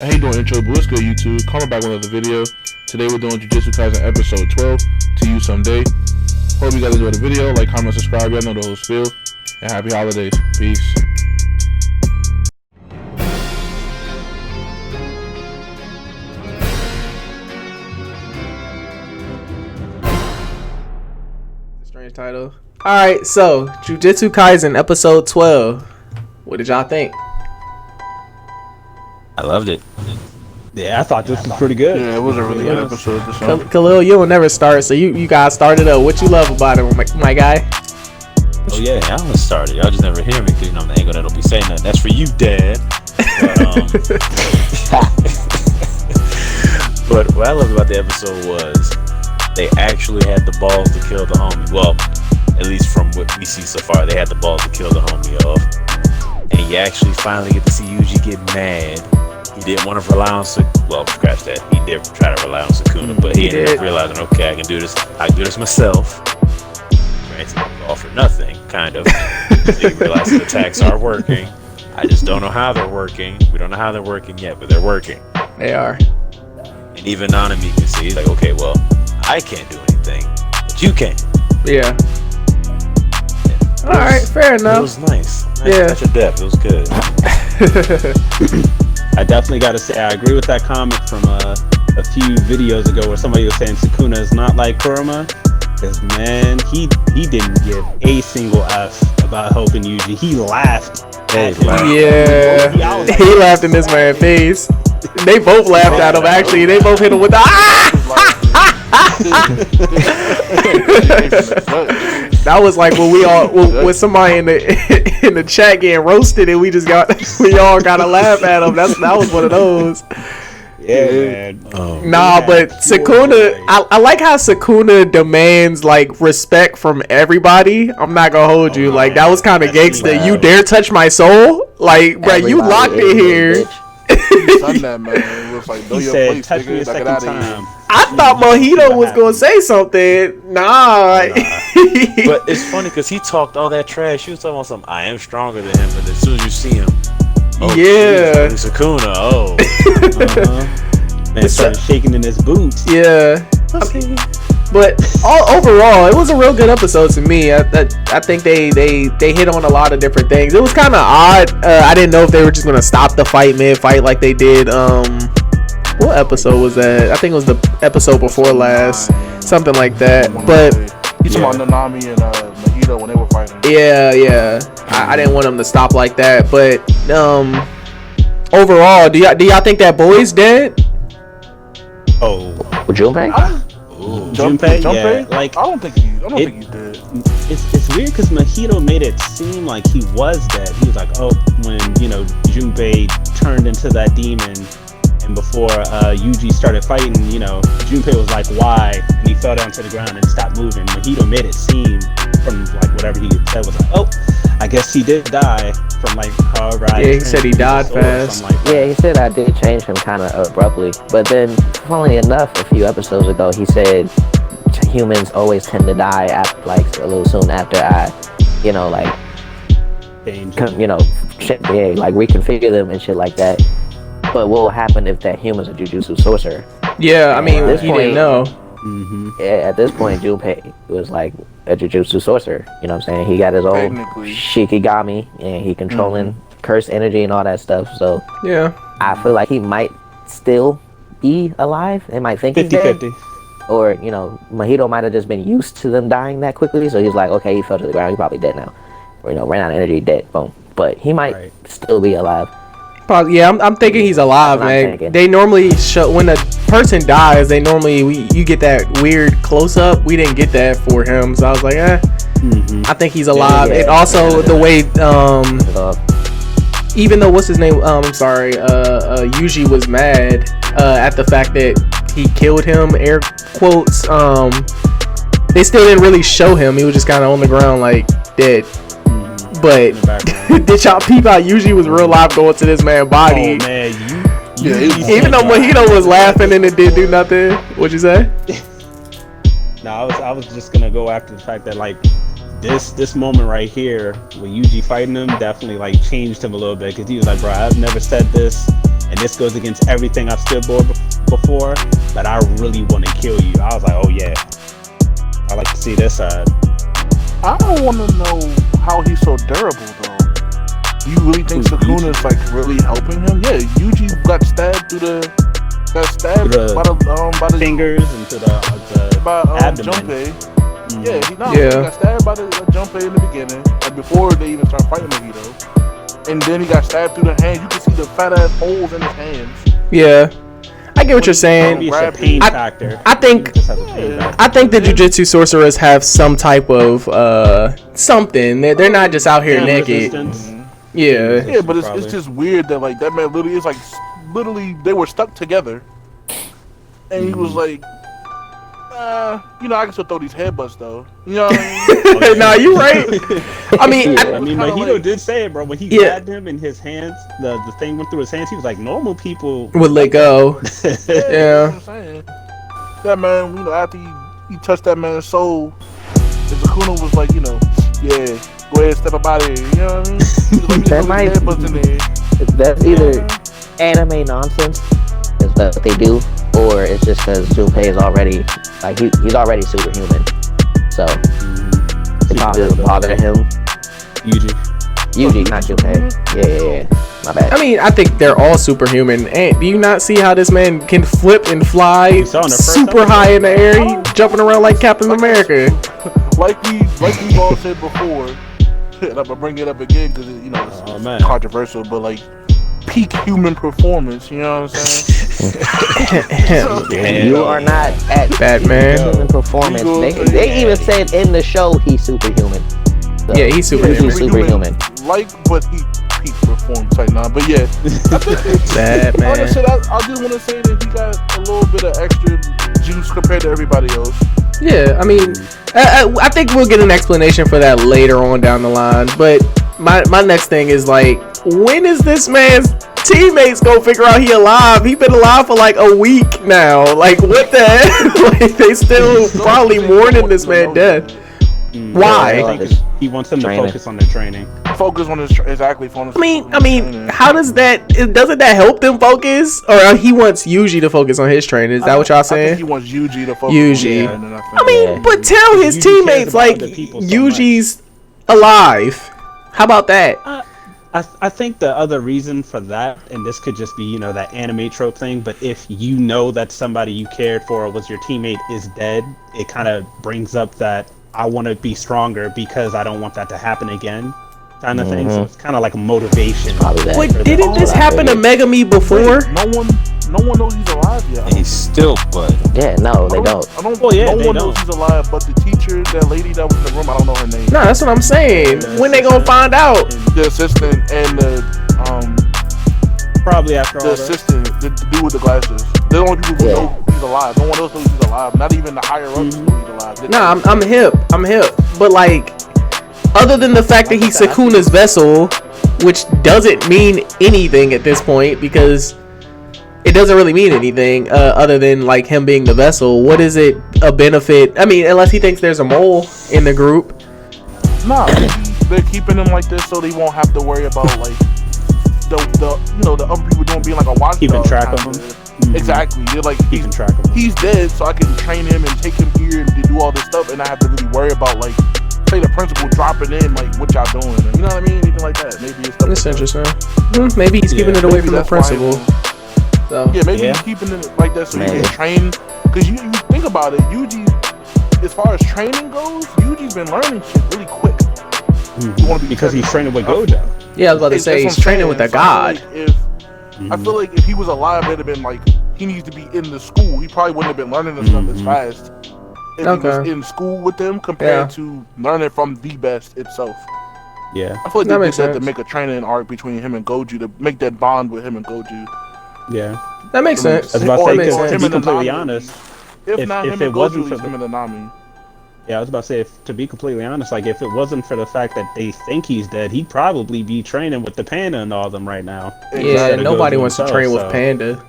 How you doing, intro? But what's good, YouTube? Coming back with another video. Today we're doing Jujutsu Kaisen episode 12, To You Someday. Hope you guys enjoyed the video. Like, comment, subscribe. Y'all know the whole spiel. And happy holidays. Peace. Strange title. Alright, so Jujutsu Kaisen episode 12. What did y'all think? I loved it. Yeah, I thought this was pretty good. Yeah, it was a really good episode. Khalil, you will never start, so you guys started up. What you love about it, my guy? Oh yeah, I almost started. Y'all just never hear me because I'm the angle that'll be saying that. That's for you, Dad. But what I loved about the episode was they actually had the balls to kill the homie. Well, at least from what we see so far, they had the balls to kill the homie off. And you actually finally get to see Yuji get mad. He didn't want to rely on scratch that. He did try to rely on Sukuna, but he ended up realizing, okay, I can do this myself. Granted, all for nothing, kind of. He realized the attacks are working. I just don't know how they're working. We don't know how they're working yet, but they're working. They are. And even Nanami can see, he's like, okay, well, I can't do anything, but you can. Yeah. Alright, fair enough. It was nice. Yeah. Touch of depth. It was good. I definitely got to say, I agree with that comment from a few videos ago where somebody was saying Sukuna is not like Kurama. Because, man, he didn't give a single F about helping Yuji. He laughed. Yeah. He laughed in this man's face. They both laughed at him, actually. They both hit him with the That was like when when somebody in the chat getting roasted and we all got to laugh at him. That was one of those. Yeah, man. But Sukuna, I like how Sukuna demands like respect from everybody. I'm not gonna hold you. Like that was kind of gangsta. You dare touch my soul? Like, bro, you locked it here. That, man. It was like, he said, touch me a second time. I thought Mojito was gonna say something. Nah. But it's funny because he talked all that trash. He was talking about something. I am stronger than him, but as soon as you see him, yeah, geez, Sukuna. Man started shaking in his boots. Yeah. But overall, it was a real good episode to me. I think they hit on a lot of different things. It was kind of odd. I didn't know if they were just gonna stop the fight mid-fight like they did. What episode was that? I think it was the episode before last, something like that. But you talking about Nanami and Mahito when they were fighting? Yeah. I didn't want them to stop like that. But overall, do y'all think that boy's dead? Oh, Junpei? Junpei? Yeah, like I don't think he did. It's weird because Mahito made it seem like he was dead. He was like, when Junpei turned into that demon, and before Yuji started fighting, Junpei was like, why? And he fell down to the ground and stopped moving. Mahito made it seem from like whatever he said was like, I guess he did die from like however he said he died fast. Yeah, he said I did change him kind of abruptly. But then, funnily enough, a few episodes ago, he said humans always tend to die after, like a little soon after I, like reconfigure them and shit like that. But what will happen if that human's a Jujutsu sorcerer? Yeah, I mean, you didn't know. Mm-hmm. Yeah, at this point, Junpei was like a Jujutsu sorcerer. You know what I'm saying? He got his own Shikigami, and he controlling curse energy and all that stuff. So yeah, I feel like he might still be alive. They might think 50-50. He's dead. Or, Mahito might have just been used to them dying that quickly. So he's like, okay, he fell to the ground. He's probably dead now. Or, ran out of energy, dead. Boom. But he might still be alive. Probably, yeah, I'm thinking he's alive, man. They normally show when a person dies. They normally you get that weird close up. We didn't get that for him, so I was like, I think he's alive. And also the way, even though what's his name? I'm sorry, Yuji was mad at the fact that he killed him. Air quotes. They still didn't really show him. He was just kind of on the ground, like dead. But did y'all peep out? Yuji was real live going to this man's body. Oh man, even though Mojito was laughing and it didn't do nothing. What'd you say? No, I was just gonna go after the fact that like this moment right here with Yuji fighting him definitely like changed him a little bit because he was like, bro, I've never said this and this goes against everything I've stood for before, but I really want to kill you. I was like, oh yeah, I like to see this side. I don't want to know how he's so durable though. Do you really think Sukuna's like really helping him? Yeah, Yuji got stabbed by the fingers and to the abdomen. Junpei. Yeah, he got stabbed by the Junpei in the beginning, like before they even start fighting Mahito. And then he got stabbed through the hand. You can see the fat ass holes in his hands. Yeah, I get what you're saying. Maybe it's a pain factor. I think the Jujutsu sorcerers have some type of something. They're not just out here naked. Yeah, but it's just weird that like that man literally is like literally they were stuck together, and he was like, I can still throw these headbutts though. You know what I mean? Nah, you right. I mean, Mahito did say it, bro. When he grabbed him in his hands, the thing went through his hands. He was like, normal people would let go. Yeah. I'm saying. That man, after he touched that man's soul, Sukuna was like, yeah, go ahead, step up out of here. You know what I mean? That's either anime nonsense, is what they do, or it's just because Junpei is already like he's already superhuman, so it probably doesn't bother him. Yuji, not Junpei. Yeah, my bad. I mean, I think they're all superhuman. And do you not see how this man can flip and fly super high in the air? He jumping around like Captain America. Like we've all said before, and I'm gonna bring it up again because it's controversial, but like peak human performance, you know what I'm saying? You are not at Batman human performance. They even said in the show he's superhuman. So yeah, he's superhuman. But he peak performance right now. But yeah, Batman. Like I said, I just want to say that he got a little bit of extra juice compared to everybody else. Yeah, I mean, I think we'll get an explanation for that later on down the line. But my next thing is like, when is this man's teammates gonna figure out he alive? He been alive for like a week now. Like, what the heck? Like, they still probably mourning this man's death. Why? He wants them to focus on their training. Focus on his exactly. I mean, how does that? Doesn't that help them focus? Or he wants Yuji to focus on his training? Is that what y'all saying? I think he wants Yuji to focus. Yuji. On I mean, but tell his teammates like Yuji's alive. How about that? I think the other reason for that, and this could just be that anime trope thing, but if you know that somebody you cared for or was your teammate is dead, it kind of brings up that I want to be stronger because I don't want that to happen again, kind of thing. So it's kind of like a motivation. Wait, didn't this happen to Megami before? No one knows he's alive yet. And he's still, but yeah, no, they don't. No one knows he's alive, but the teacher, that lady that was in the room, I don't know her name. No, that's what I'm saying. When they gonna find out? The assistant and the probably after the all assistant, the dude with the glasses. They're the only people who know he's alive. No one else knows he's alive. Not even the higher ups know he's alive. Nah, I'm hip. But like, other than the fact that he's Sukuna's vessel, which doesn't mean anything at this point because it doesn't really mean anything other than like him being the vessel. What is it a benefit? I mean, unless he thinks there's a mole in the group. Nah, they're keeping him like this so they won't have to worry about like the other people being like a watchdog. Keeping track of him. Exactly. They're like keeping track of him. He's dead, so I can train him and take him here and do all this stuff, and I have to really worry about like say the principal dropping in like what y'all doing. You know what I mean? Anything like that. Maybe it's stuff. That's like interesting. Maybe he's keeping it away from the principal. So. Yeah, maybe he's keeping it like that so he can train. Because you think about it, Yuji, as far as training goes, Yuji's been learning shit really quick. Because he's training with Gojo. Yeah, I was about to say he's training with a god. I feel like if he was alive, it'd have been like he needs to be in the school. He probably wouldn't have been learning this stuff as fast if he was in school with them compared to learning from the best itself. Yeah, I feel like they did that to make a training arc between him and Goju to make that bond with him and Goju. Yeah, that makes sense. I was about to say, to be completely honest, if it wasn't for him and Nanami. Yeah, I was about to say, to be completely honest, like if it wasn't for the fact that they think he's dead, he'd probably be training with the Panda and all of them right now. Yeah, nobody wants to train with Panda.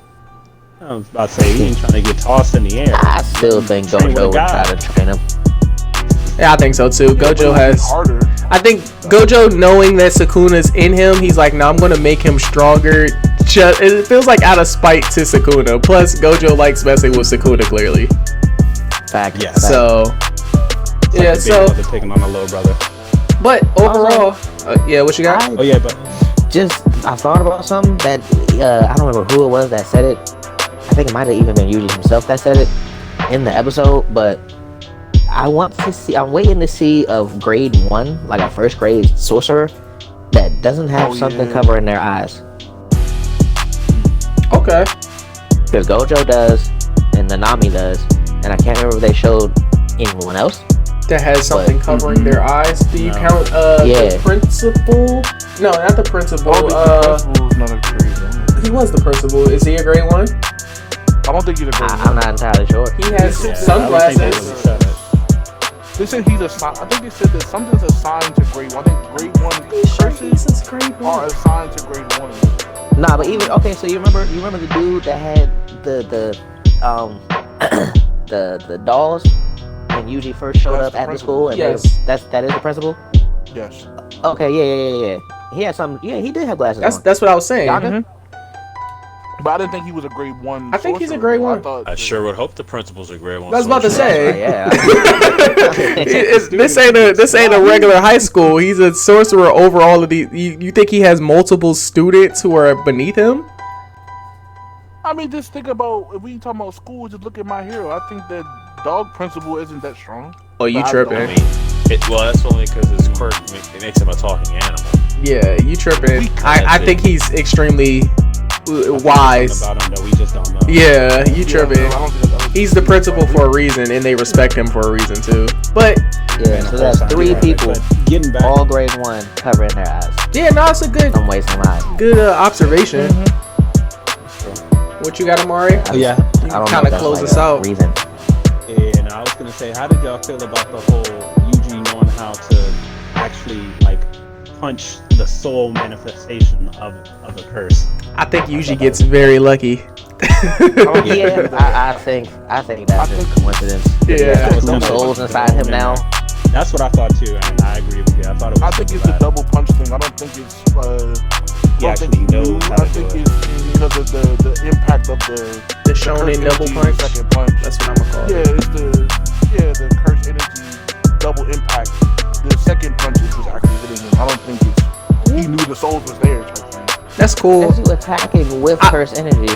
I was about to say, he ain't trying to get tossed in the air. I still think Gojo would try to train him. Yeah, I think so too. Gojo has. I think Gojo, knowing that Sukuna's in him, he's like, no, I'm gonna make him stronger it feels like out of spite to Sukuna. Plus, Gojo likes messing with Sukuna clearly. Fact. Yeah. So, yeah. Like So, they're picking on the little brother. but overall, yeah. What you got? Oh yeah, but I thought about something that I don't remember who it was that said it. I think it might have even been Yuji himself that said it in the episode. But I'm waiting to see of grade 1, like a first grade sorcerer that doesn't have something covering their eyes. Okay. Because Gojo does, and Nanami does, and I can't remember if they showed anyone else. That has something covering their eyes. Do you count the principal? No, not the principal. The principal's not a grade 1. He was the principal. Is he a grade 1? I don't think he's a grade 1. I'm not entirely sure. He has sunglasses. They said he's assigned. I think they said that something's assigned to grade 1. I think grade 1 curses are assigned to grade 1. Nah, but even okay. So you remember the dude that had the dolls when Yuji first showed up at the school, and yes, that is the principal. Yes. Okay, yeah. He had some. Yeah, he did have glasses. That's what I was saying. But I didn't think he was a grade 1. I think he's a grade 1. I sure would hope the principal's a grade 1. I was about to say. Yeah. This ain't a regular high school. He's a sorcerer over all of these. You think he has multiple students who are beneath him? I mean, just think about, if we talking about school, just look at My Hero. I think that dog principal isn't that strong. Oh, you tripping? I mean, that's only because his quirk it makes him a talking animal. Yeah, you tripping. I think he's extremely wise. About him that we just don't know. Yeah, you tripping. He's the principal for a reason, and they respect him for a reason too. But yeah, so that's 3 people, getting back, all grade 1, covering their eyes. yeah, no, it's a good observation. What you got, Amari? Yeah, you kind of close us out. Reason. And I was gonna say, how did y'all feel about the whole Yuji knowing how to actually like punch the soul manifestation of a curse? I think Yuji gets very lucky. Yeah, I think that's just a coincidence. Yeah, There's no souls inside him now. That's what I thought too, and I agree with you. I thought it was. I think it's a double punch thing. I don't think it's. He actually knows how I to think do it's because of the impact of the shonen double energy, punch. Second punch. That's what I'm gonna call it. Yeah, it's the curse energy double impact. The second punch was actually hitting him. I don't think he knew the souls was there. Type thing. That's cool. As you attacking with curse energy,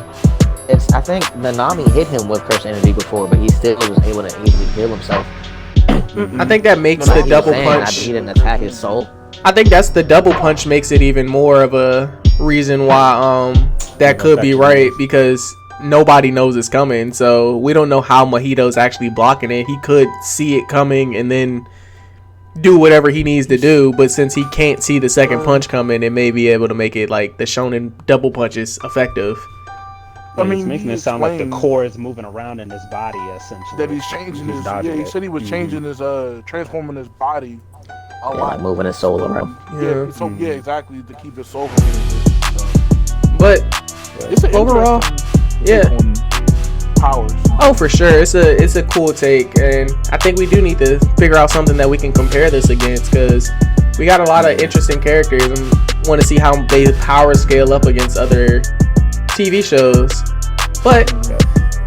I think Nanami hit him with curse energy before, but he still was able to easily heal himself. I think that makes the double punch. He didn't attack his soul. I think that's the double punch makes it even more of a reason why that could be right, because nobody knows it's coming. So we don't know how Mahito's actually blocking it. He could see it coming and then do whatever he needs to do, but since he can't see the second punch coming, it may be able to make it like the shonen double punches effective. I mean, it's making it sound like the core is moving around in his body, essentially. That he's changing his. Yeah, he said he was changing his, transforming his body a lot, like moving his soul around. Yeah, exactly, to keep his soul from getting hit. So. But it's an overall, powers. Oh, for sure, it's a cool take, and I think we do need to figure out something that we can compare this against, because we got a lot of interesting characters and want to see how they power scale up against other TV shows. But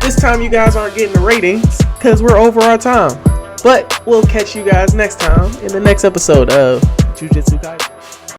this time you guys aren't getting the ratings because we're over our time. But we'll catch you guys next time in the next episode of Jujutsu Kaisen.